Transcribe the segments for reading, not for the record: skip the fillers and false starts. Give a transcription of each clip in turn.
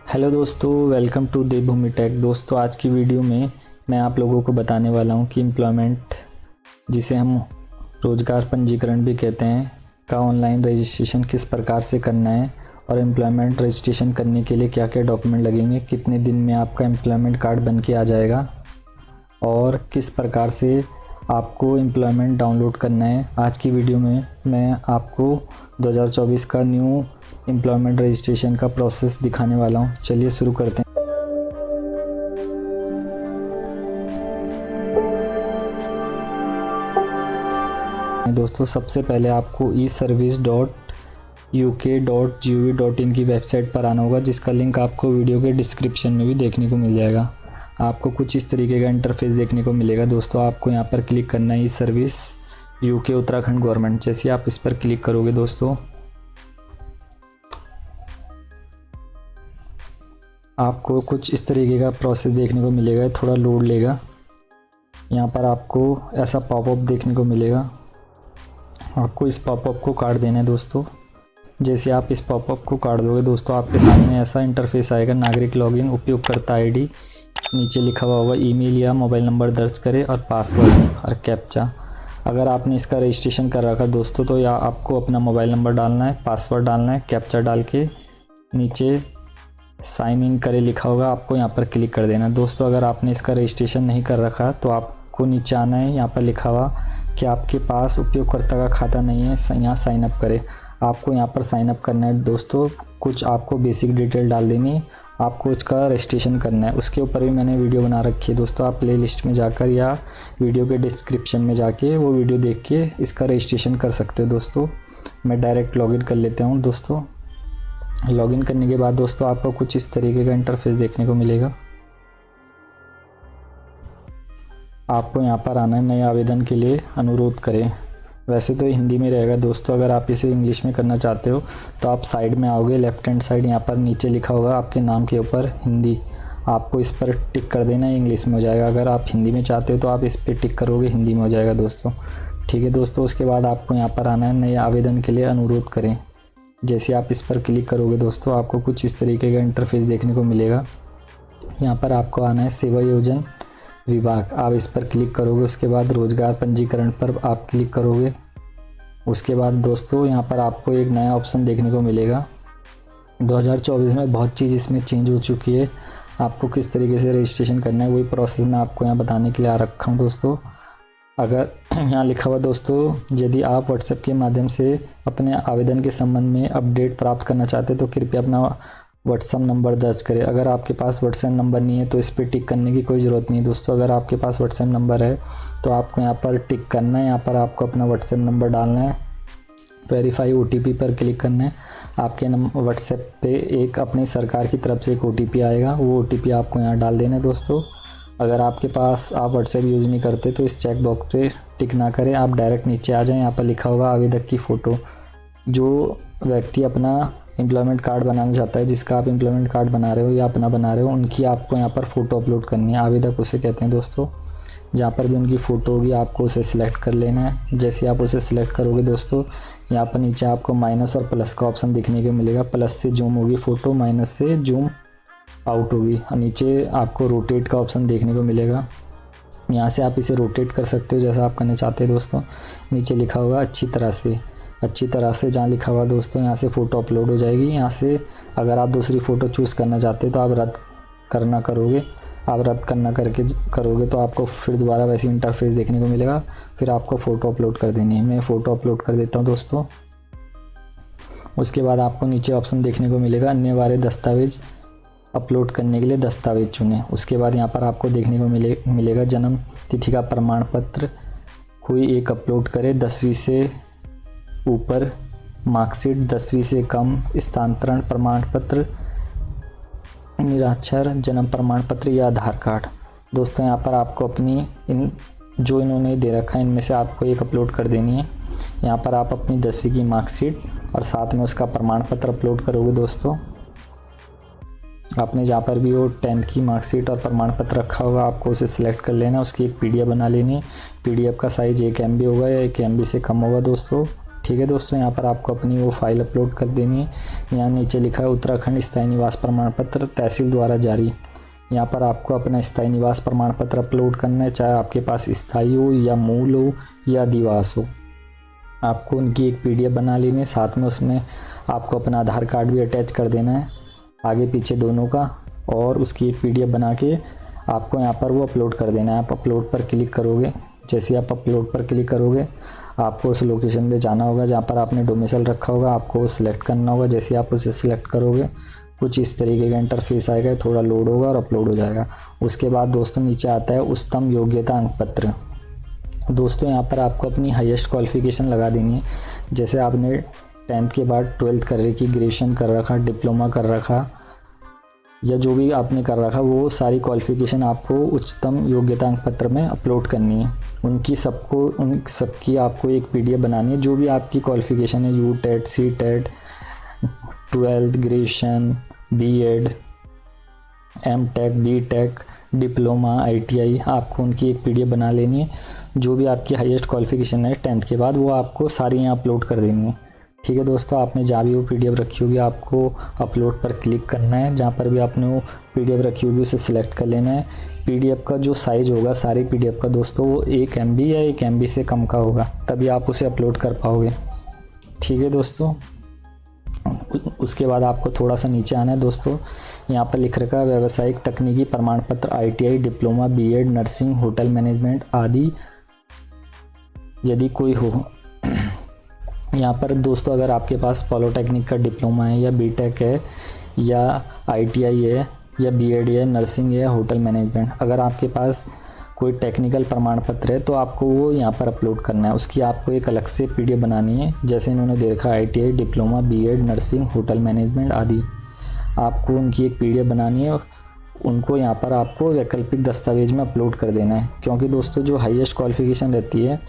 Hello दोस्तों, welcome to Devbhoomi take. दोस्तों, आज की वीडियो में मैं आप लोगों को बताने वाला हूं कि एम्प्लॉयमेंट, जिसे हम रोज़गार पंजीकरण भी कहते हैं, का ऑनलाइन रजिस्ट्रेशन किस प्रकार से करना है और एम्प्लॉयमेंट रजिस्ट्रेशन करने के लिए क्या क्या डॉक्यूमेंट लगेंगे, कितने दिन में आपका एम्प्लॉयमेंट कार्ड बन के आ जाएगा और किस प्रकार से आपको एम्प्लॉयमेंट डाउनलोड करना है। आज की वीडियो में मैं आपको 2024 का न्यू एम्प्लॉयमेंट रजिस्ट्रेशन का प्रोसेस दिखाने वाला हूं। चलिए शुरू करते हैं। दोस्तों, सबसे पहले आपको eservice.uk.gov.in की वेबसाइट पर आना होगा, जिसका लिंक आपको वीडियो के डिस्क्रिप्शन में भी देखने को मिल जाएगा। आपको कुछ इस तरीके का इंटरफेस देखने को मिलेगा। दोस्तों, आपको यहाँ पर क्लिक करना है, ई सर्विस यूके उत्तराखंड गवर्नमेंट। जैसे आप इस पर क्लिक करोगे दोस्तों, आपको कुछ इस तरीके का प्रोसेस देखने को मिलेगा। थोड़ा लोड लेगा। यहाँ पर आपको ऐसा पॉपअप देखने को मिलेगा। आपको इस पॉपअप को काट देना है दोस्तों। जैसे आप इस पॉपअप को काट दोगे दोस्तों, आपके सामने ऐसा इंटरफेस आएगा। नागरिक लॉगिन, उपयोगकर्ता आईडी, नीचे लिखा हुआ होगा ईमेल या मोबाइल नंबर दर्ज करें और पासवर्ड और कैप्चा। अगर आपने इसका रजिस्ट्रेशन कर रखा दोस्तों, तो या आपको अपना मोबाइल नंबर डालना है, पासवर्ड डालना है, कैप्चा डाल के नीचे साइन इन करे लिखा होगा, आपको यहाँ पर क्लिक कर देना है। दोस्तों, अगर आपने इसका रजिस्ट्रेशन नहीं कर रखा तो आपको नीचे आना है। यहाँ पर लिखा हुआ कि आपके पास उपयोगकर्ता का खाता नहीं है, यहाँ साइन अप करें। आपको यहाँ पर साइन अप करना है दोस्तों। कुछ आपको बेसिक डिटेल डाल देनी है, आपको इसका रजिस्ट्रेशन करना है। उसके ऊपर भी मैंने वीडियो बना रखी है दोस्तों। आप प्ले लिस्ट में जाकर या वीडियो के डिस्क्रिप्शन में जाके वो वीडियो देख के इसका रजिस्ट्रेशन कर सकते हो दोस्तों। मैं डायरेक्ट लॉगिन कर लेता हूँ दोस्तों। लॉगिन करने के बाद दोस्तों, आपको कुछ इस तरीके का इंटरफेस देखने को मिलेगा। आपको यहाँ पर आना है, नए आवेदन के लिए अनुरोध करें। वैसे तो हिंदी में रहेगा दोस्तों। अगर आप इसे इंग्लिश में करना चाहते हो तो आप साइड में आओगे, लेफ्ट हैंड साइड, यहाँ पर नीचे लिखा होगा आपके नाम के ऊपर हिंदी। आपको इस पर टिक कर देना है, इंग्लिश में हो जाएगा। अगर आप हिंदी में चाहते हो तो आप इस पर टिक करोगे, हिंदी में हो जाएगा दोस्तों। ठीक है दोस्तों। उसके बाद आपको यहाँ पर आना है, नए आवेदन के लिए अनुरोध करें। जैसे आप इस पर क्लिक करोगे दोस्तों, आपको कुछ इस तरीके का इंटरफेस देखने को मिलेगा। यहाँ पर आपको आना है सेवा योजन विभाग, आप इस पर क्लिक करोगे। उसके बाद रोजगार पंजीकरण पर आप क्लिक करोगे। उसके बाद दोस्तों, यहाँ पर आपको एक नया ऑप्शन देखने को मिलेगा। 2024 में बहुत चीज़ इसमें चेंज हो चुकी है। आपको किस तरीके से रजिस्ट्रेशन करना है वही प्रोसेस मैं आपको यहाँ बताने के लिए आ रखा हूँ दोस्तों। अगर यहाँ लिखा हुआ दोस्तों, यदि आप व्हाट्सएप के माध्यम से अपने आवेदन के संबंध में अपडेट प्राप्त करना चाहते हैं तो कृपया अपना व्हाट्सएप नंबर दर्ज करें। अगर आपके पास व्हाट्सएप नंबर नहीं है तो इस पर टिक करने की कोई ज़रूरत नहीं है दोस्तों। अगर आपके पास व्हाट्सएप नंबर है तो आपको यहाँ पर टिक करना है। यहाँ पर आपको अपना व्हाट्सएप नंबर डालना है, वेरीफाई OTP पर क्लिक करना है। आपके व्हाट्सएप पे एक अपनी सरकार की तरफ से एक OTP आएगा, वो OTP आपको यहाँ डाल देना है दोस्तों। अगर आपके पास आप व्हाट्सएप यूज़ नहीं करते तो इस चेक बॉक्स पे टिक ना करें, आप डायरेक्ट नीचे आ जाएं। यहाँ पर लिखा होगा आवेदक की फ़ोटो। जो व्यक्ति अपना एम्प्लॉयमेंट कार्ड बनाना चाहता है, जिसका आप एम्प्लॉयमेंट कार्ड बना रहे हो या अपना बना रहे हो, उनकी आपको यहाँ पर फ़ोटो अपलोड करनी है। आवेदक उसे कहते हैं दोस्तों। जहाँ पर भी उनकी फ़ोटो होगी आपको उसे सिलेक्ट कर लेना है। जैसे आप उसे सिलेक्ट करोगे दोस्तों, यहाँ पर नीचे आपको माइनस और प्लस का ऑप्शन देखने को मिलेगा। प्लस से जूम होगी फ़ोटो, माइनस से जूम आउट होगी। और नीचे आपको रोटेट का ऑप्शन देखने को मिलेगा। यहाँ से आप इसे रोटेट कर सकते हो जैसा आप करना चाहते हैं दोस्तों। नीचे लिखा होगा अच्छी तरह से जहाँ लिखा हुआ दोस्तों, यहाँ से फ़ोटो अपलोड हो जाएगी। यहाँ से अगर आप दूसरी फ़ोटो चूज़ करना चाहते हैं तो आप रद्द करना करोगे। आप रद्द करना करके करोगे तो आपको फिर दोबारा वैसी इंटरफेस देखने को मिलेगा। फिर आपको फ़ोटो अपलोड कर देनी है। मैं फ़ोटो अपलोड कर देता हूँ दोस्तों। उसके बाद आपको नीचे ऑप्शन देखने को मिलेगा अन्य वाले दस्तावेज अपलोड करने के लिए दस्तावेज चुनें। उसके बाद यहाँ पर आपको देखने को मिलेगा जन्म तिथि का प्रमाण पत्र कोई एक अपलोड करे, 10वीं से ऊपर मार्कशीट, 10वीं से कम स्थानांतरण प्रमाण पत्र, निराक्षर जन्म प्रमाण पत्र या आधार कार्ड। दोस्तों, यहाँ पर आपको अपनी जो इन्होंने दे रखा है इनमें से आपको एक अपलोड कर देनी है। यहाँ पर आप अपनी 10वीं की मार्कशीट और साथ में उसका प्रमाण पत्र अपलोड करोगे दोस्तों। आपने जहाँ पर भी वो 10th की मार्कशीट और प्रमाण पत्र रखा होगा आपको उसे सिलेक्ट कर लेना, उसकी एक PDF बना लेनी है। PDF का साइज़ 1 MB होगा या 1 MB से कम होगा दोस्तों। ठीक है दोस्तों, यहाँ पर आपको अपनी वो फाइल अपलोड कर देनी है। यहाँ नीचे लिखा है उत्तराखंड स्थायी निवास प्रमाण पत्र तहसील द्वारा जारी। यहाँ पर आपको अपना स्थायी निवास प्रमाण पत्र अपलोड करना है, चाहे आपके पास स्थायी हो या मूल हो या अधिवास हो। आपको उनकी एक PDF बना लेनी है, साथ में उसमें आपको अपना आधार कार्ड भी अटैच कर देना है, आगे पीछे दोनों का, और उसकी एक PDF बना के आपको यहाँ पर वो अपलोड कर देना है। आप अपलोड पर क्लिक करोगे, जैसे आप अपलोड पर क्लिक करोगे आपको उस लोकेशन पे जाना होगा जहाँ पर आपने डोमिसाइल रखा होगा, आपको सिलेक्ट करना होगा। जैसे आप उसे सिलेक्ट करोगे कुछ इस तरीके का इंटरफेस आएगा, थोड़ा लोड होगा और अपलोड हो जाएगा। उसके बाद दोस्तों नीचे आता है उच्चतम योग्यता अंक पत्र। दोस्तों यहाँ पर आपको अपनी हाईएस्ट क्वालिफिकेशन लगा देनी है। जैसे आपने 10th के बाद 12th कर रखी, ग्रेजुएशन कर रखा, डिप्लोमा कर रखा, या जो भी आपने कर रखा, वो सारी क्वालिफिकेशन आपको उच्चतम योग्यता अंक पत्र में अपलोड करनी है। उन सबकी आपको एक PDF बनानी है, जो भी आपकी क्वालिफिकेशन है, UTET, CTET, 12th, graduation, B.Ed, M.Tech, B.Tech, diploma, ITI, आपको उनकी एक PDF बना लेनी है। जो भी आपकी हाईएस्ट क्वालिफिकेशन है 10th के बाद, वो आपको सारी यहाँ अपलोड कर देनी है। ठीक है दोस्तों, आपने जहाँ भी वो PDF रखी होगी आपको अपलोड पर क्लिक करना है। जहाँ पर भी आपने वो PDF रखी होगी उसे सिलेक्ट कर लेना है। PDF का जो साइज़ होगा सारी PDF का दोस्तों वो 1 MB या 1 MB से कम का होगा, तभी आप उसे अपलोड कर पाओगे। ठीक है दोस्तों, उसके बाद आपको थोड़ा सा नीचे आना है दोस्तों। यहाँ पर लिख रखा है व्यावसायिक तकनीकी प्रमाण पत्र, ITI, diploma, B.Ed, nursing, hotel management आदि यदि कोई हो। यहाँ पर दोस्तों अगर आपके पास पॉलिटेक्निक का डिप्लोमा है या B.Tech है या ITI है या B.Ed है, नर्सिंग है, होटल मैनेजमेंट, अगर आपके पास कोई टेक्निकल प्रमाण पत्र है तो आपको वो यहाँ पर अपलोड करना है। उसकी आपको एक अलग से PDF बनानी है। जैसे इन्होंने दे रखा है ITI, diploma, B.Ed, nursing, hotel management आदि, आपको उनकी एक PDF बनानी है। उनको यहाँ पर आपको वैकल्पिक दस्तावेज में अपलोड कर देना है, क्योंकि दोस्तों जो हाईएस्ट क्वालिफिकेशन रहती है,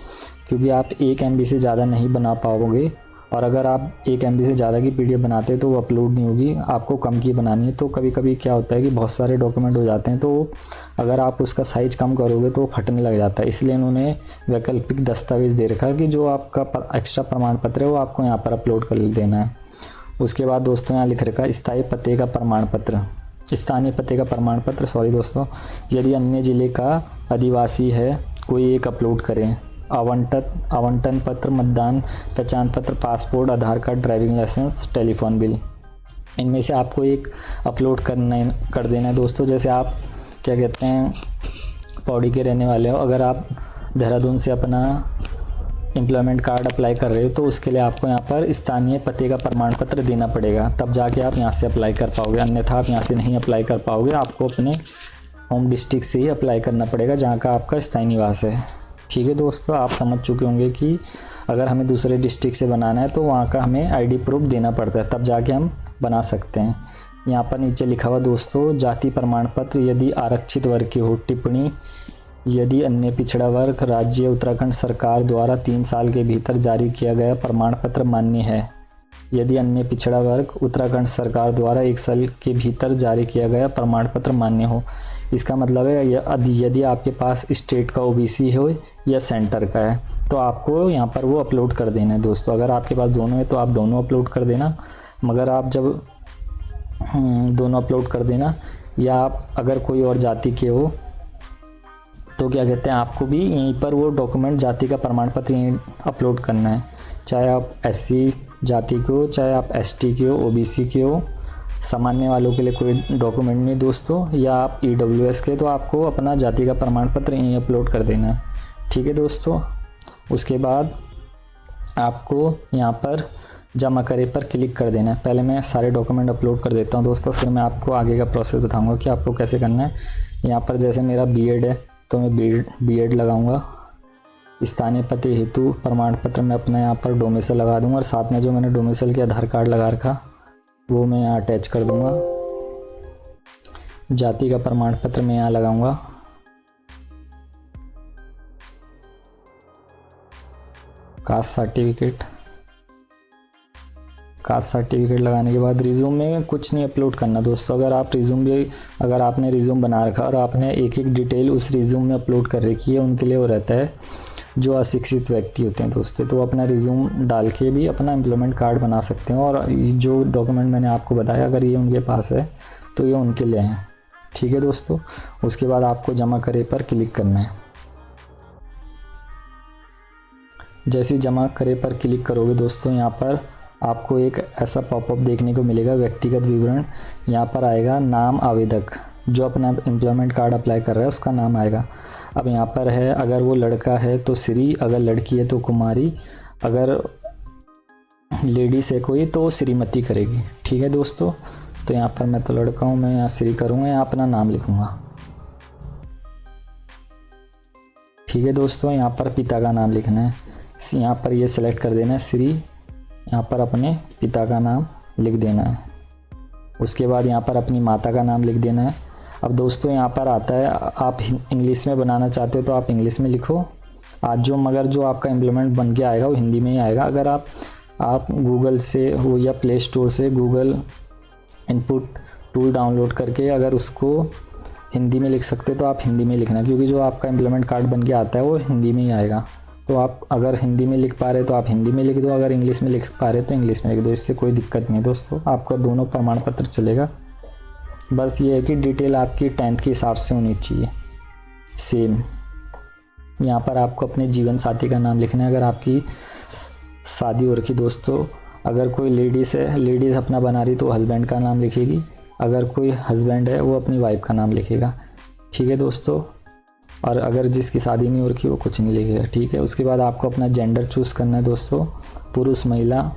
क्योंकि आप 1 MB से ज़्यादा नहीं बना पाओगे, और अगर आप 1 MB से ज़्यादा की PDF बनाते हैं तो वो अपलोड नहीं होगी, आपको कम की बनानी है। तो कभी कभी क्या होता है कि बहुत सारे डॉक्यूमेंट हो जाते हैं, तो अगर आप उसका साइज़ कम करोगे तो फटने लग जाता है। इसलिए इन्होंने वैकल्पिक दस्तावेज दे रखा है कि जो आपका एक्स्ट्रा प्रमाण पत्र है वो आपको यहाँ पर अपलोड कर देना है। उसके बाद दोस्तों यहाँ लिख रखा है स्थायी पते का प्रमाण पत्र, स्थानीय पते का प्रमाण पत्र, सॉरी दोस्तों, यदि अन्य ज़िले का अधिवासी है कोई एक अपलोड करें। आवंटन पत्र, मतदान पहचान पत्र, passport, Aadhaar card, driving licence, telephone bill, इनमें से आपको एक अपलोड कर देना है दोस्तों। जैसे आप क्या कहते हैं पौड़ी के रहने वाले हो, अगर आप देहरादून से अपना एम्प्लॉयमेंट कार्ड अप्लाई कर रहे हो तो उसके लिए आपको यहाँ पर स्थानीय पते का प्रमाण पत्र देना पड़ेगा, तब जाके आप यहाँ से अप्लाई कर पाओगे, अन्यथा आप यहाँ से नहीं अप्लाई कर पाओगे। आपको अपने होम डिस्ट्रिक्ट से ही अप्लाई करना पड़ेगा जहाँ का आपका स्थायी निवास है। ठीक है दोस्तों, आप समझ चुके होंगे कि अगर हमें दूसरे डिस्ट्रिक्ट से बनाना है तो वहाँ का हमें ID प्रूफ देना पड़ता है, तब जाके हम बना सकते हैं। यहाँ पर नीचे लिखा हुआ दोस्तों जाति प्रमाण पत्र, यदि आरक्षित वर्ग की हो। टिप्पणी, यदि अन्य पिछड़ा वर्ग राज्य उत्तराखंड सरकार द्वारा 3 साल के भीतर जारी किया गया प्रमाण पत्र मान्य है। यदि अन्य पिछड़ा वर्ग उत्तराखंड सरकार द्वारा 1 साल के भीतर जारी किया गया प्रमाण पत्र मान्य हो। इसका मतलब है यदि आपके पास स्टेट का OBC हो या सेंटर का है तो आपको यहाँ पर वो अपलोड कर देना है दोस्तों। अगर आपके पास दोनों है तो आप दोनों अपलोड कर देना, मगर आप जब दोनों अपलोड कर देना, या आप अगर कोई और जाति के हो तो क्या कहते हैं आपको भी यहीं पर वो डॉक्यूमेंट जाति का प्रमाण पत्र यहीं अपलोड करना है। चाहे आप SC जाति के हो, चाहे आप ST के हो, OBC के हो, सामान्य वालों के लिए कोई डॉक्यूमेंट नहीं दोस्तों, या आप EWS के, तो आपको अपना जाति का प्रमाण पत्र यहीं अपलोड कर देना है। ठीक है दोस्तों, उसके बाद आपको यहाँ पर जमा करे पर क्लिक कर देना है। पहले मैं सारे डॉक्यूमेंट अपलोड कर देता हूँ दोस्तों, फिर मैं आपको आगे का प्रोसेस बताऊँगा कि आपको कैसे करना है। यहाँ पर जैसे मेरा B.Ed है तो मैं B.Ed लगाऊँगा। स्थानीय पते हेतु प्रमाण पत्र मैं अपना यहाँ पर डोमिसाइल लगा दूँगा, और साथ में जो मैंने डोमिसाइल के आधार कार्ड लगा रखा वो मैं यहाँ अटैच कर दूँगा। जाति का प्रमाण पत्र मैं यहाँ लगाऊँगा। कास्ट सर्टिफिकेट लगाने के बाद रिज्यूम में कुछ नहीं अपलोड करना दोस्तों। अगर आपने रिज्यूम बना रखा और आपने एक एक डिटेल उस रिज्यूम में अपलोड कर रखी है, उनके लिए वो रहता है जो अशिक्षित व्यक्ति होते हैं दोस्तों, तो अपना रिज्यूम डाल के भी अपना एम्प्लॉयमेंट कार्ड बना सकते हैं। और जो डॉक्यूमेंट मैंने आपको बताया अगर ये उनके पास है तो ये उनके लिए हैं। ठीक है दोस्तों, उसके बाद आपको जमा करे पर क्लिक करना है। जैसे जमा करे पर क्लिक करोगे दोस्तों, यहाँ पर आपको एक ऐसा पॉपअप देखने को मिलेगा, व्यक्तिगत विवरण। यहाँ पर आएगा नाम आवेदक, जो अपना एम्प्लॉयमेंट कार्ड अप्लाई कर रहा है उसका नाम आएगा। अब यहाँ पर है, अगर वो लड़का है तो श्री, अगर लड़की है तो कुमारी, अगर लेडीज़ है कोई तो श्रीमती करेगी। ठीक है दोस्तों, तो यहाँ पर मैं तो लड़का हूँ, मैं यहाँ श्री करूँगा, यहाँ अपना नाम लिखूँगा। ठीक है दोस्तों, यहाँ पर पिता का नाम लिखना है, यहाँ पर ये सेलेक्ट कर देना है श्री, यहाँ पर अपने पिता का नाम लिख देना है। उसके बाद यहाँ पर अपनी माता का नाम लिख देना है। अब दोस्तों यहाँ पर आता है, आप इंग्लिश में बनाना चाहते हो तो आप इंग्लिश में लिखो आज जो, मगर जो आपका इम्प्लीमेंट बन के आएगा वो हिंदी में ही आएगा। अगर आप गूगल से हो या प्ले स्टोर से गूगल इनपुट टूल डाउनलोड करके अगर उसको हिंदी में लिख सकते हो तो आप हिंदी में लिखना, क्योंकि जो आपका इम्प्लीमेंट कार्ड बन के आता है वो हिंदी में ही आएगा। तो आप अगर हिंदी में लिख पा रहे तो आप हिंदी में लिख दो, अगर इंग्लिश में लिख पा रहे तो इंग्लिश में लिख दो, इससे कोई दिक्कत नहीं है दोस्तों, आपका दोनों प्रमाण पत्र चलेगा। बस ये है कि डिटेल आपकी 10th के हिसाब से होनी चाहिए सेम। यहाँ पर आपको अपने जीवन साथी का नाम लिखना है, अगर आपकी शादी हो रखी दोस्तों। अगर कोई लेडीज़ है, लेडीज़ अपना बना रही तो हस्बैंड का नाम लिखेगी, अगर कोई हस्बैंड है वो अपनी वाइफ का नाम लिखेगा। ठीक है दोस्तों, और अगर जिसकी शादी नहीं हो रखी वो कुछ नहीं लिखेगा। ठीक है, उसके बाद आपको अपना जेंडर चूज़ करना है दोस्तों, पुरुष महिला।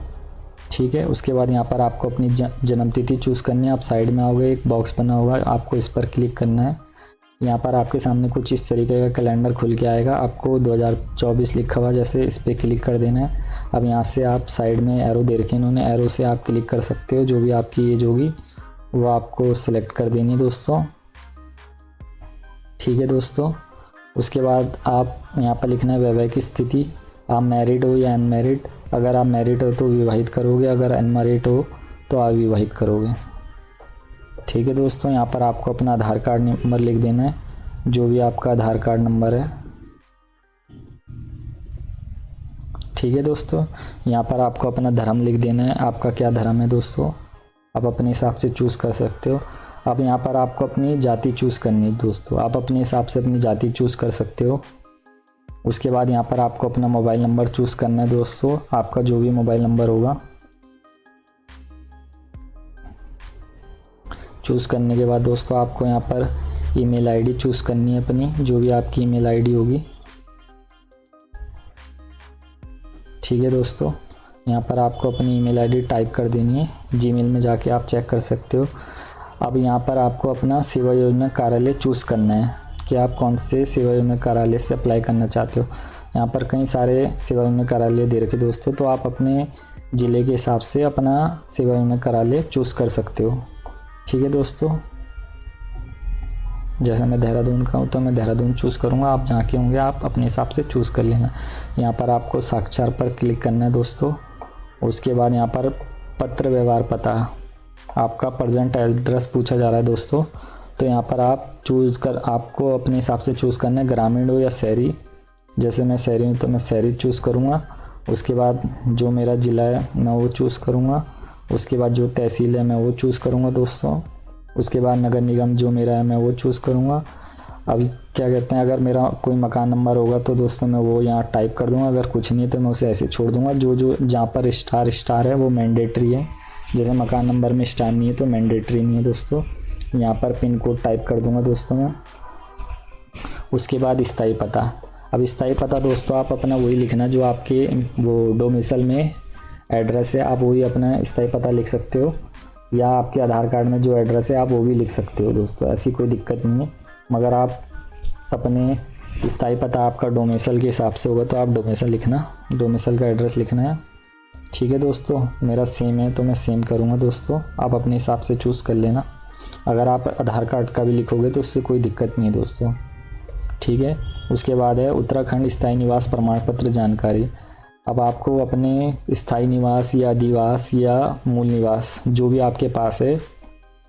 ठीक है, उसके बाद यहाँ पर आपको अपनी जन्मतिथि चूज़ करनी है। आप साइड में आओगे, एक बॉक्स बना होगा, आपको इस पर क्लिक करना है। यहाँ पर आपके सामने कुछ इस तरीके का कैलेंडर खुल के आएगा, आपको 2024 लिखा हुआ, जैसे इस पर क्लिक कर देना है। अब यहाँ से आप साइड में एरो दे रखे इन्होंने, एरो से आप क्लिक कर सकते हो, जो भी आपकी एज होगी वो आपको सेलेक्ट कर देनी है दोस्तों। ठीक है दोस्तों, उसके बाद आप यहाँ पर लिखना है वैवाहिक स्थिति, आप मैरिड हो या अनमैरिड। अगर आप मैरिड हो तो विवाहित करोगे, अगर अनमैरिड हो तो अविवाहित करोगे। ठीक है दोस्तों, यहाँ पर आपको अपना आधार कार्ड नंबर लिख देना है, जो भी आपका आधार कार्ड नंबर है। ठीक है दोस्तों, यहाँ पर आपको अपना धर्म लिख देना है, आपका क्या धर्म है दोस्तों, आप अपने हिसाब से चूज़ कर सकते हो। अब यहाँ पर आपको अपनी जाति चूज़ करनी है दोस्तों, आप अपने हिसाब से अपनी जाति चूज़ कर सकते हो। उसके बाद यहाँ पर आपको अपना मोबाइल नंबर चूज़ करना है दोस्तों, आपका जो भी मोबाइल नंबर होगा। चूज़ करने के बाद दोस्तों आपको यहाँ पर ईमेल आईडी चूज़ करनी है अपनी, जो भी आपकी ईमेल आईडी होगी। ठीक है दोस्तों, यहाँ पर आपको अपनी ईमेल आईडी टाइप कर देनी है, जीमेल में जाके आप चेक कर सकते हो। अब यहाँ पर आपको अपना सेवा योजना कार्यालय चूज़ करना है कि आप कौन से सेवा योजना कार्यालय से अप्लाई करना चाहते हो। यहाँ पर कई सारे सेवा योजना कार्यालय दे रखे दोस्तों, तो आप अपने ज़िले के हिसाब से अपना सेवा योजना कार्यालय चूज़ कर सकते हो। ठीक है दोस्तों, जैसे मैं देहरादून का हूँ तो मैं देहरादून चूज़ करूँगा, आप जहाँ के होंगे आप अपने हिसाब से चूज़ कर लेना। यहाँ पर आपको साक्षर पर क्लिक करना है दोस्तों। उसके बाद यहाँ पर पत्र व्यवहार पता, आपका प्रेजेंट एड्रेस पूछा जा रहा है दोस्तों, तो यहाँ पर आप चूज़ कर, आपको अपने हिसाब से चूज़ करना है, ग्रामीण हो या शहरी। जैसे मैं शहरी हूँ तो मैं शहरी चूज़ करूँगा। उसके बाद जो मेरा ज़िला है मैं वो चूज़ करूँगा। उसके बाद जो तहसील है मैं वो चूज़ करूँगा दोस्तों। उसके बाद नगर निगम जो मेरा है मैं वो चूज़ करूँगा। अब क्या कहते हैं, अगर मेरा कोई मकान नंबर होगा तो दोस्तों मैं वो यहाँ टाइप कर दूँगा, अगर कुछ नहीं है तो मैं उसे ऐसे छोड़ दूँगा। जो जहाँ पर स्टार है वो मैंडेटरी है, जैसे मकान नंबर में स्टार नहीं है तो मैंडेटरी नहीं है दोस्तों। यहाँ पर पिन कोड टाइप कर दूँगा दोस्तों मैं। उसके बाद स्थायी पता, अब स्थायी पता दोस्तों आप अपना वही लिखना जो आपके वो डोमिसाइल में एड्रेस है, आप वही अपना स्थायी पता लिख सकते हो, या आपके आधार कार्ड में जो एड्रेस है आप वो भी लिख सकते हो दोस्तों, ऐसी कोई दिक्कत नहीं है। मगर आप अपने स्थायी पता आपका डोमिसाइल के हिसाब से होगा तो आप डोमिसाइल लिखना, डोमिसाइल का एड्रेस लिखना है। ठीक है दोस्तों, मेरा सेम है तो मैं सेम करूँगा दोस्तों, आप अपने हिसाब से चूज़ कर लेना। अगर आप आधार कार्ड का भी लिखोगे तो उससे कोई दिक्कत नहीं है दोस्तों। ठीक है, उसके बाद है उत्तराखंड स्थायी निवास प्रमाण पत्र जानकारी। अब आपको अपने स्थायी निवास या अधिवास या मूल निवास जो भी आपके पास है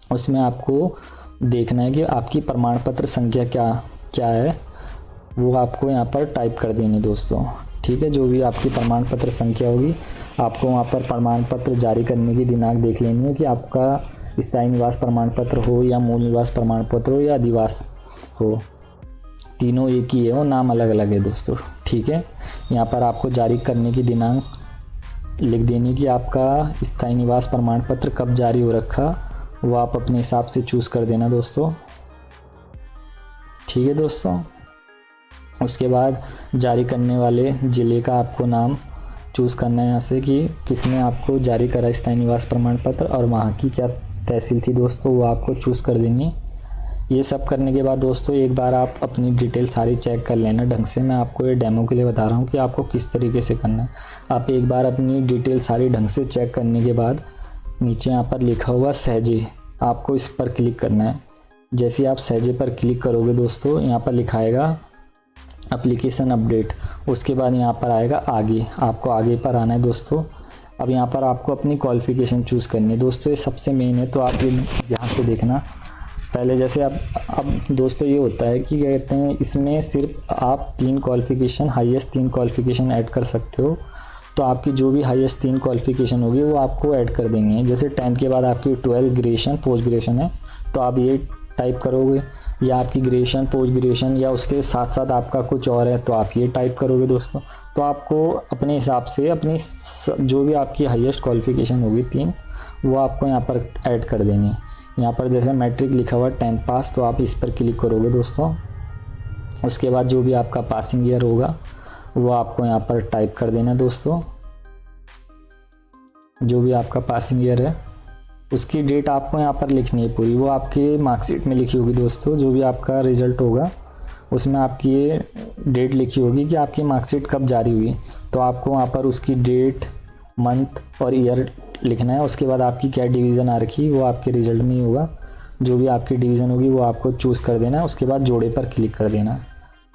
उसमें आपको देखना है कि आपकी प्रमाण पत्र संख्या क्या है। वो आपको यहाँ पर टाइप कर देनी दोस्तों। ठीक है, जो भी आपकी प्रमाण पत्र संख्या होगी, आपको वहाँ पर प्रमाण पत्र जारी करने की दिनांक देख लेनी है कि आपका स्थायी निवास प्रमाण पत्र हो या मूल निवास प्रमाण पत्र हो या अधिवास हो, तीनों एक ही है और नाम अलग अलग है दोस्तों। ठीक है, यहाँ पर आपको जारी करने की दिनांक लिख देनी कि आपका स्थायी निवास प्रमाण पत्र कब जारी हो रखा, वो आप अपने हिसाब से चूज़ कर देना दोस्तों। ठीक है दोस्तों, उसके बाद जारी करने वाले ज़िले का आपको नाम चूज़ करना है यहाँ से कि किसने आपको जारी करा स्थायी निवास प्रमाण पत्र और वहाँ की क्या तहसील थी दोस्तों, वो आपको चूज़ कर देनी है। ये सब करने के बाद दोस्तों एक बार आप अपनी डिटेल सारी चेक कर लेना ढंग से। मैं आपको ये डेमो के लिए बता रहा हूँ कि आपको किस तरीके से करना है। आप एक बार अपनी डिटेल सारी ढंग से चेक करने के बाद नीचे यहाँ पर लिखा हुआ सहजे, आपको इस पर क्लिक करना है। जैसे आप सहजे पर क्लिक करोगे दोस्तों, यहाँ पर लिखा आएगा एप्लीकेशन अपडेट, उसके बाद यहाँ पर आएगा आगे, आपको आगे पर आना है दोस्तों। अब यहाँ पर आपको अपनी क्वालिफ़िकेशन चूज़ करनी है दोस्तों, ये सबसे मेन है, तो आप ये ध्यान से देखना। पहले जैसे अब दोस्तों ये होता है कि क्या कहते हैं, इसमें सिर्फ आप 3 क्वालिफ़िकेशन, हाईएस्ट 3 क्वालिफ़िकेशन ऐड कर सकते हो। तो आपकी जो भी हाईएस्ट 3 क्वालिफ़िकेशन होगी वो आपको ऐड कर देनी है। जैसे 10th के बाद आपकी 12 ग्रेजुएशन पोस्ट ग्रेजुएशन है, तो आप ये टाइप करोगे, या आपकी ग्रेजुएशन पोस्ट ग्रेजुएशन या उसके साथ साथ आपका कुछ और है तो आप ये टाइप करोगे दोस्तों। तो आपको अपने हिसाब से अपनी जो भी आपकी हाईएस्ट क्वालिफ़िकेशन होगी 3, वो आपको यहाँ पर ऐड कर देनी है। यहाँ पर जैसे मैट्रिक लिखा हुआ 10th पास, तो आप इस पर क्लिक करोगे दोस्तों। उसके बाद जो भी आपका पासिंग ईयर होगा वो आपको यहाँ पर टाइप कर देना दोस्तों। जो भी आपका पासिंग ईयर है उसकी डेट आपको यहाँ पर लिखनी है पूरी, वो आपके मार्कशीट में लिखी होगी दोस्तों। जो भी आपका रिज़ल्ट होगा उसमें आपकी ये डेट लिखी होगी कि आपकी मार्कशीट कब जारी हुई, तो आपको वहाँ पर उसकी डेट, मंथ और ईयर लिखना है। उसके बाद आपकी क्या डिवीज़न आ रखी वो आपके रिज़ल्ट में ही होगा, जो भी आपकी डिवीज़न होगी वो आपको चूज़ कर देना है। उसके बाद जोड़े पर क्लिक कर देना।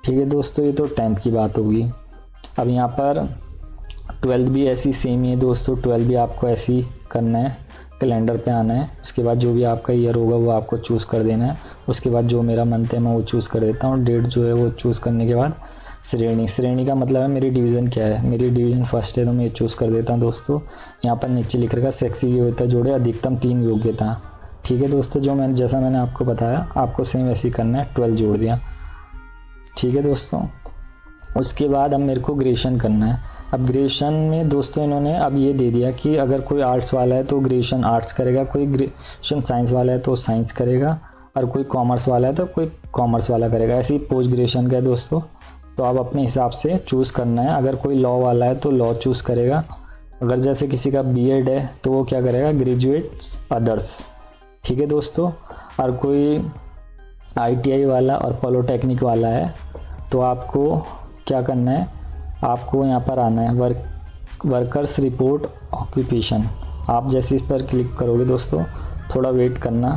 ठीक है दोस्तों, ये तो 10th की बात होगी। अब यहाँ पर 12th भी ऐसी सेम ही है दोस्तों, 12th भी आपको ऐसी करना है, कैलेंडर पे आना है। उसके बाद जो भी आपका ईयर होगा वो आपको चूज़ कर देना है। उसके बाद जो मेरा मंथ है मैं वो चूज़ कर देता हूँ। डेट जो है वो चूज़ करने के बाद श्रेणी का मतलब है मेरी डिवीज़न क्या है, मेरी डिवीज़न फर्स्ट है तो मैं ये चूज़ कर देता हूँ दोस्तों। यहाँ पर नीचे लिख रखा शैक्षिक योग्यता जोड़े अधिकतम 3 योग्यता। ठीक है दोस्तों, जो मैंने जैसा मैंने आपको बताया आपको सेम ऐसे ही करना है, 12 जोड़ दिया। ठीक है दोस्तों, उसके बाद अब मेरे को ग्रेजुएशन करना है। अब ग्रेजुएशन में दोस्तों इन्होंने अब ये दे दिया कि अगर कोई आर्ट्स वाला है तो ग्रेजुएशन आर्ट्स करेगा, कोई ग्रेजुएशन साइंस वाला है तो साइंस करेगा, और कोई कॉमर्स वाला है तो कोई कॉमर्स वाला करेगा। ऐसे ही पोस्ट ग्रेजुएशन का है दोस्तों, तो आप अपने हिसाब से चूज़ करना है। अगर कोई लॉ वाला है तो लॉ चूज़ करेगा, अगर जैसे किसी का बीएड है तो वो क्या करेगा, ग्रेजुएट्स अदर्स। ठीक है दोस्तों, और कोई आईटीआई वाला और पॉलिटेक्निक वाला है तो आपको क्या करना है, आपको यहाँ पर आना है वर्कर्स रिपोर्ट ऑक्यूपेशन। आप जैसे इस पर क्लिक करोगे दोस्तों, थोड़ा वेट करना,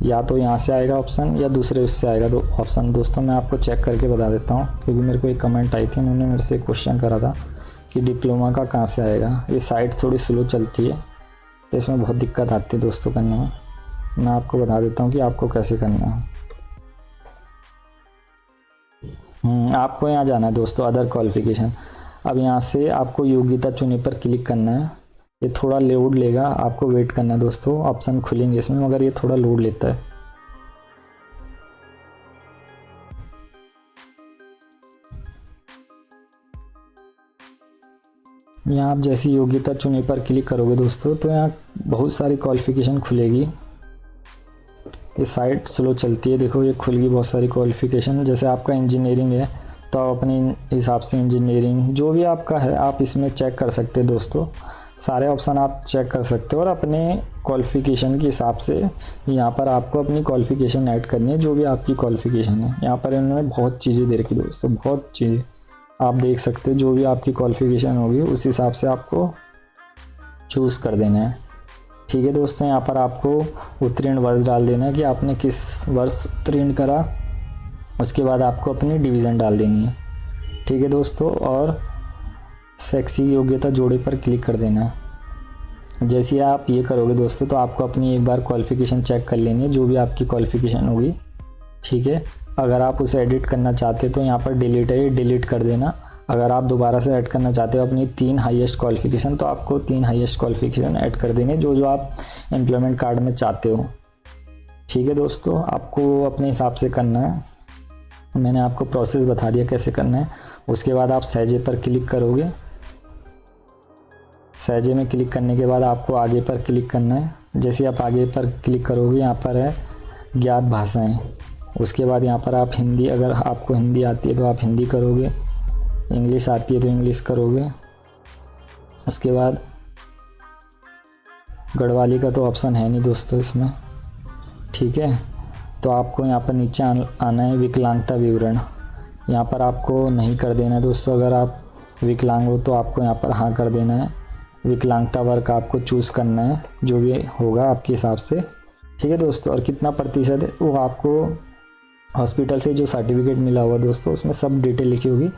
या तो यहाँ से आएगा ऑप्शन या दूसरे उससे आएगा तो ऑप्शन। दोस्तों मैं आपको चेक करके बता देता हूँ, क्योंकि मेरे को एक कमेंट आई थी, उन्होंने मेरे से क्वेश्चन करा था कि डिप्लोमा का कहाँ से आएगा। ये साइट थोड़ी स्लो चलती है तो इसमें बहुत दिक्कत आती है दोस्तों करने में। मैं आपको बता देता हूँ कि आपको कैसे करना है। आपको यहाँ जाना है दोस्तों अदर क्वालिफिकेशन। अब यहाँ से आपको योग्यता चुने पर क्लिक करना है। ये थोड़ा लोड लेगा, आपको वेट करना है दोस्तों, ऑप्शन खुलेंगे इसमें मगर ये थोड़ा लोड लेता है। यहाँ आप जैसी योग्यता चुने पर क्लिक करोगे दोस्तों तो यहाँ बहुत सारी क्वालिफिकेशन खुलेगी। ये साइट स्लो चलती है, देखो ये खुल गई बहुत सारी क्वालिफिकेशन। जैसे आपका इंजीनियरिंग है तो आप अपने हिसाब से इंजीनियरिंग जो भी आपका है आप इसमें चेक कर सकते हैं दोस्तों। सारे ऑप्शन आप चेक कर सकते हो और अपने क्वालिफिकेशन के हिसाब से यहाँ पर आपको अपनी क्वालिफिकेशन ऐड करनी है, जो भी आपकी क्वालिफिकेशन है। यहाँ पर इन्होंने बहुत चीज़ें दे रखी दोस्तों, बहुत चीज़ें आप देख सकते हो। जो भी आपकी क्वालिफिकेशन होगी उस हिसाब से आपको चूज़ कर देना है। ठीक है दोस्तों, यहाँ पर आपको उत्तीर्ण वर्ष डाल देना है कि आपने किस वर्ष उत्तीर्ण करा। उसके बाद आपको अपनी डिवीज़न डाल देनी है। ठीक है दोस्तों, और शैक्षिक योग्यता जोड़े पर क्लिक कर देना है। जैसे आप ये करोगे दोस्तों तो आपको अपनी एक बार क्वालिफिकेशन चेक कर लेनी है, जो भी आपकी क्वालिफिकेशन होगी। ठीक है, अगर आप उसे एडिट करना चाहते तो यहाँ पर डिलीट है, ये डिलीट कर देना। अगर आप दोबारा से ऐड करना चाहते हो अपनी 3 हाईएस्ट क्वालिफ़िकेशन, तो आपको 3 हाईएस्ट क्वालिफ़िकेशन ऐड कर देंगे जो जो आप एम्प्लॉयमेंट कार्ड में चाहते हो। ठीक है दोस्तों, आपको अपने हिसाब से करना है। मैंने आपको प्रोसेस बता दिया कैसे करना है। उसके बाद आप सहजे पर क्लिक करोगे। सहजे में क्लिक करने के बाद आपको आगे पर क्लिक करना है। जैसे आप आगे पर क्लिक करोगे, यहाँ पर है ज्ञात भाषाएं। उसके बाद यहाँ पर आप हिंदी, अगर आपको हिंदी आती है तो आप हिंदी करोगे, इंग्लिश आती है तो इंग्लिश करोगे। उसके बाद गढ़वाली का तो ऑप्शन है नहीं दोस्तों इसमें। ठीक है, तो आपको यहाँ पर नीचे आना है विकलांगता विवरण। यहाँ पर आपको नहीं कर देना है दोस्तों। अगर आप विकलांग हो तो आपको यहाँ पर हाँ कर देना है। विकलांगता वर्ग आपको चूज़ करना है, जो भी होगा आपके हिसाब से। ठीक है दोस्तों, और कितना प्रतिशत है वो आपको हॉस्पिटल से जो सर्टिफिकेट मिला होगा दोस्तों, उसमें सब डिटेल लिखी होगी,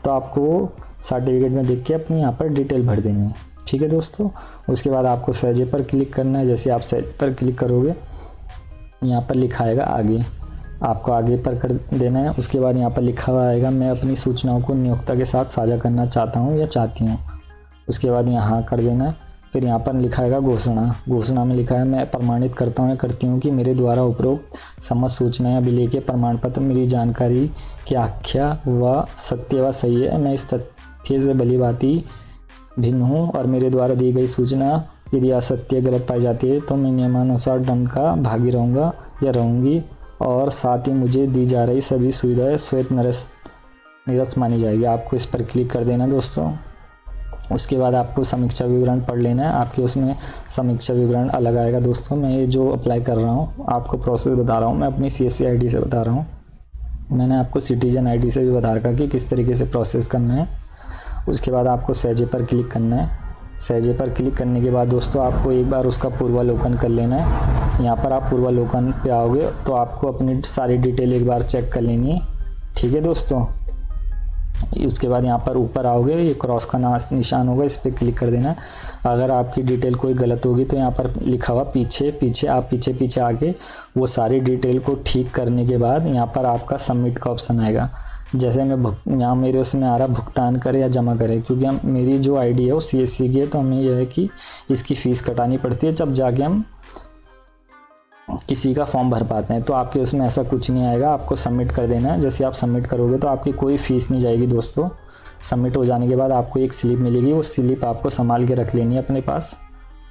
तो आपको सर्टिफिकेट में देख के अपनी यहाँ पर डिटेल भर देनी है। ठीक है दोस्तों, उसके बाद आपको सहजे पर क्लिक करना है। जैसे आप सहजे पर क्लिक करोगे, यहाँ पर लिखा आएगा आगे, आपको आगे पर कर देना है। उसके बाद यहाँ पर लिखा हुआ आएगा मैं अपनी सूचनाओं को नियोक्ता के साथ साझा करना चाहता हूँ या चाहती हूँ। उसके बाद यहाँ कर देना है। फिर यहाँ पर लिखा है घोषणा। घोषणा में लिखा है मैं प्रमाणित करता हूँ या करती हूँ कि मेरे द्वारा उपरोक्त समस्त सूचना या विलेय के प्रमाण पत्र मेरी जानकारी की आख्या व सत्य व सही है। मैं इस तथ्य से भली भांति भिन्न हूँ और मेरे द्वारा दी गई सूचना यदि असत्य गलत पाई जाती है तो मैं नियमानुसार दंड का भागी रहूँगा या रहूँगी, और साथ ही मुझे दी जा रही सभी सुविधाएं स्वयं निरस्त मानी जाएगी। आपको इस पर क्लिक कर देना दोस्तों। उसके बाद आपको समीक्षा विवरण पढ़ लेना है। आपके उसमें समीक्षा विवरण अलग आएगा दोस्तों। मैं ये जो अप्लाई कर रहा हूँ आपको प्रोसेस बता रहा हूँ, मैं अपनी CSC ID से बता रहा हूँ। मैंने आपको सिटीजन ID से भी बता रखा कि किस तरीके से प्रोसेस करना है। उसके बाद आपको सहजे पर क्लिक करना है। सहजे पर क्लिक करने के बाद दोस्तों आपको एक बार उसका पूर्वावलोकन कर लेना है। यहाँ पर आप पूर्वावलोकन पे आओगे तो आपको अपनी सारी डिटेल एक बार चेक कर लेनी है। ठीक है दोस्तों, उसके बाद यहाँ पर ऊपर आओगे, ये क्रॉस का निशान होगा, इस पर क्लिक कर देना। अगर आपकी डिटेल कोई गलत होगी तो यहाँ पर लिखा हुआ पीछे आप पीछे आके वो सारी डिटेल को ठीक करने के बाद यहाँ पर आपका सबमिट का ऑप्शन आएगा। जैसे मैं यहाँ मेरे उसमें आ रहा भुगतान करें या जमा करें, क्योंकि हम मेरी जो ID है वो CSC की है, तो हमें यह है कि इसकी फ़ीस कटानी पड़ती है जब जाके हम किसी का फॉर्म भर पाते हैं। तो आपके उसमें ऐसा कुछ नहीं आएगा, आपको सबमिट कर देना है। जैसे आप सबमिट करोगे तो आपकी कोई फ़ीस नहीं जाएगी दोस्तों। सबमिट हो जाने के बाद आपको एक स्लिप मिलेगी, वो स्लिप आपको संभाल के रख लेनी है अपने पास।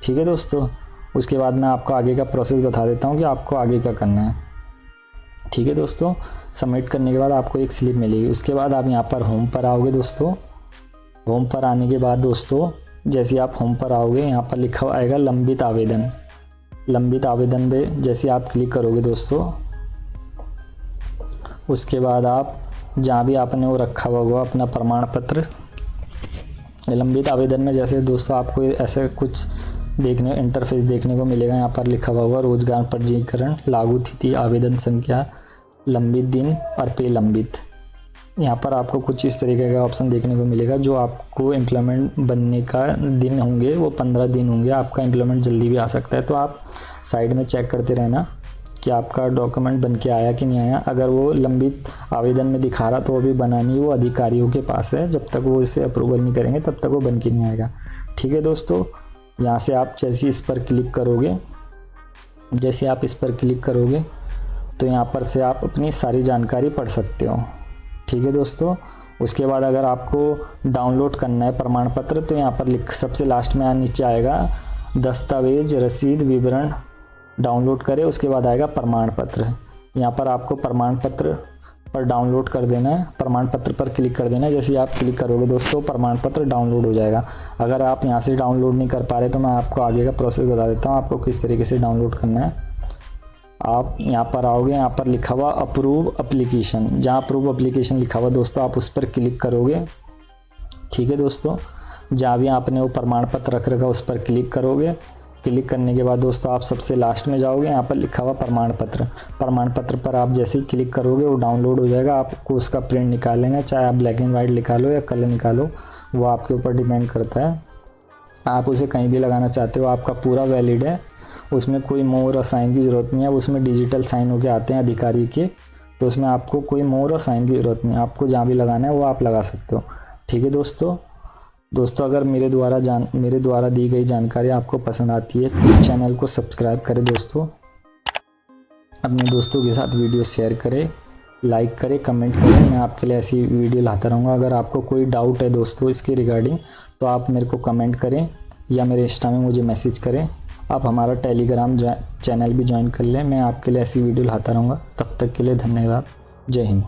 ठीक है दोस्तों, उसके बाद मैं आपको आगे का प्रोसेस बता देता हूँ कि आपको आगे क्या करना है। ठीक है दोस्तों, सबमिट करने के बाद आपको एक स्लिप मिलेगी। उसके बाद आप यहाँ पर होम पर आओगे दोस्तों। होम पर आने के बाद दोस्तों जैसे आप होम पर आओगे, यहाँ पर लिखा हुआ आएगा लंबित आवेदन। लंबित आवेदन पे जैसे आप क्लिक करोगे दोस्तों, उसके बाद आप जहाँ भी आपने वो रखा हुआ होगा अपना प्रमाण पत्र, लंबित आवेदन में जैसे दोस्तों आपको ऐसे कुछ इंटरफेस देखने को मिलेगा। यहाँ पर लिखा हुआ होगा रोजगार पंजीकरण, लागू तिथि, आवेदन संख्या, लंबित दिन और पे लंबित। यहाँ पर आपको कुछ इस तरीके का ऑप्शन देखने को मिलेगा। जो आपको एम्प्लॉयमेंट बनने का दिन होंगे वो 15 दिन होंगे। आपका एम्प्लॉयमेंट जल्दी भी आ सकता है, तो आप साइड में चेक करते रहना कि आपका डॉक्यूमेंट बन के आया कि नहीं आया। अगर वो लंबित आवेदन में दिखा रहा तो वो भी बनानी वो अधिकारियों के पास है, जब तक वो इसे अप्रूवल नहीं करेंगे तब तक वो बन के नहीं आएगा। ठीक है दोस्तों, यहाँ से आप जैसे इस पर क्लिक करोगे, जैसे आप इस पर क्लिक करोगे तो यहाँ पर से आप अपनी सारी जानकारी पढ़ सकते हो। ठीक है दोस्तों, उसके बाद अगर आपको डाउनलोड करना है प्रमाण पत्र तो यहाँ पर सबसे लास्ट में नीचे आएगा दस्तावेज रसीद विवरण डाउनलोड करें, उसके बाद आएगा प्रमाण पत्र। यहाँ पर आपको प्रमाण पत्र पर डाउनलोड कर देना है, प्रमाण पत्र पर क्लिक कर देना है। जैसे आप क्लिक करोगे दोस्तों प्रमाण पत्र डाउनलोड हो जाएगा। अगर आप यहाँ से डाउनलोड नहीं कर पा रहे तो मैं आपको आगे का प्रोसेस बता देता हूँ आपको किस तरीके से डाउनलोड करना है। आप यहाँ पर आओगे, यहाँ पर लिखा हुआ अप्रूव एप्लीकेशन, जहाँ अप्रूव एप्लीकेशन लिखा हुआ दोस्तों आप उस पर क्लिक करोगे। ठीक है दोस्तों, जहाँ भी आपने वो प्रमाण पत्र रख रखा उस पर क्लिक करोगे। क्लिक करने के बाद दोस्तों आप सबसे लास्ट में जाओगे, यहाँ पर लिखा हुआ प्रमाण पत्र। प्रमाण पत्र पर आप जैसे ही क्लिक करोगे वो डाउनलोड हो जाएगा। आपको उसका प्रिंट निकाल लेना, चाहे आप ब्लैक एंड वाइट निकालो या कलर निकालो, वो आपके ऊपर डिपेंड करता है। आप उसे कहीं भी लगाना चाहते हो, आपका पूरा वैलिड है, उसमें कोई मोर और साइन की ज़रूरत नहीं है। उसमें डिजिटल साइन होके आते हैं अधिकारी के, तो उसमें आपको कोई मोर और साइन की ज़रूरत नहीं, आपको जहाँ भी लगाना है वो आप लगा सकते हो। ठीक है दोस्तों अगर मेरे द्वारा दी गई जानकारी आपको पसंद आती है तो चैनल को सब्सक्राइब करें दोस्तों, अपने दोस्तों के साथ वीडियो शेयर करें, लाइक करें, कमेंट करें। मैं आपके लिए ऐसी वीडियो लाता रहूँगा। अगर आपको कोई डाउट है दोस्तों इसके रिगार्डिंग तो आप मेरे को कमेंट करें या मेरे इंस्टा में मुझे मैसेज करें। आप हमारा टेलीग्राम चैनल भी ज्वाइन कर लें, मैं आपके लिए ऐसी वीडियो लाता रहूँगा। तब तक के लिए धन्यवाद। जय हिंद।